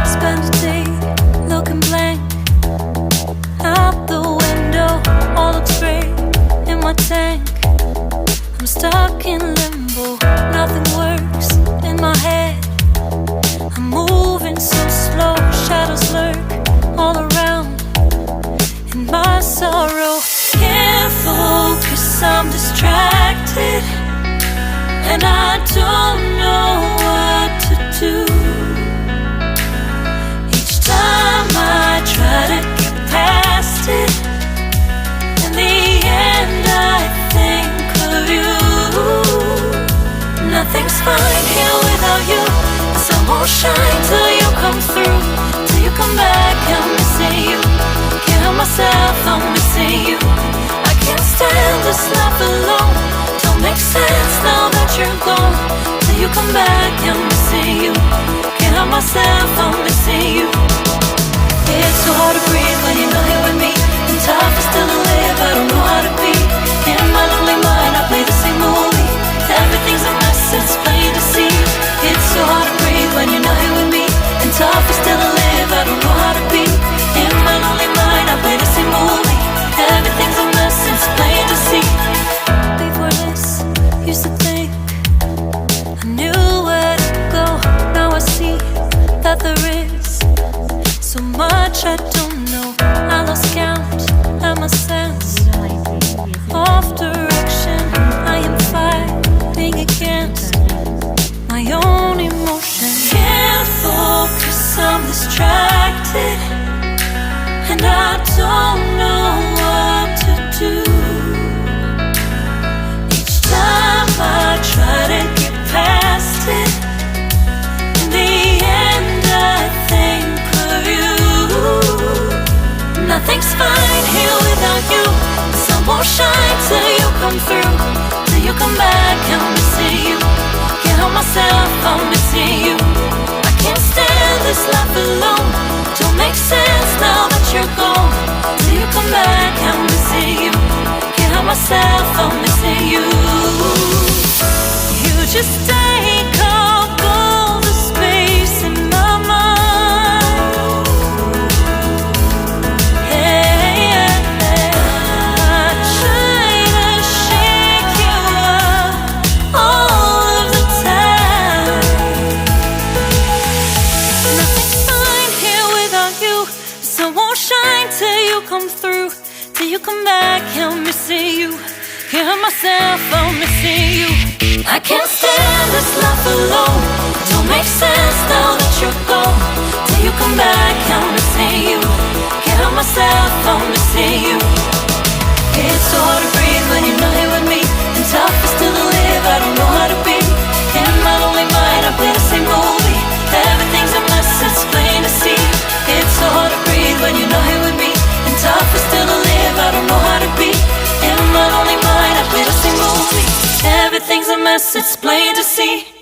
Spend a day looking blank out the window, all looks great in my tank. I'm stuck in limbo, nothing works in my head. I'm moving so slow, shadows lurk all around. In my sorrow, can't focus, I'm distracted, and I don't know what to do. Each time I try to get past it, in the end I think of you. Nothing's fine here without you. The sun won't shine till you come through, till you come back. I'm missing you. Can't help myself, I'm missing you. I can't stand this life alone. Don't make sense now that you're gone. Till you come back, I'm missing you. Can't help myself, I'm missing you. It's so hard to breathe when you're not here with me, and tough is still to live, I don't know how to be. In my lonely mind I play the same movie. Everything's a mess, it's plain to see. It's so hard to breathe when you're not here with me, and tough is still to live, I don't know how to be. In my lonely mind I play the same movie. Everything's a mess, it's plain to see. Before this, used to think I knew where to go. Now I see that there is so much I don't know. I lost count at my sense of direction. I am fighting against my own emotion. Can't focus, I'm distracted, and I don't know what to do. Each time I try to get past it, in the end I think of you. Nothing's fine here without you. The sun won't shine till you come through, till you come back. I'm missing you. Can't help myself, I'm missing you. I can't stand this life alone. Don't make sense now that you're gone. Till you come back, I'm missing you. Can't help myself, I'm missing you. You just take up all the space in my mind. Hey, I try to shake you up all of the time. Nothing's fine here without you. The sun won't shine till you come through, till you come back. I'm missing you. Can't help myself, I'm missing you. I can't stand this life alone. Don't make sense now that you're gone. Till you come back, I'm missing you. Can't help myself, I'm missing you. It's so hard to breathe when you're not here with me, and tough is still to live, I don't know how to be. In my lonely mind I play the same movie. Everything's a mess, it's plain to see. It's so hard to breathe when you're not here with me, and tough is still to live, I don't know how to be. In my lonely mind I play the same movie. Everything's a mess, it's plain to see.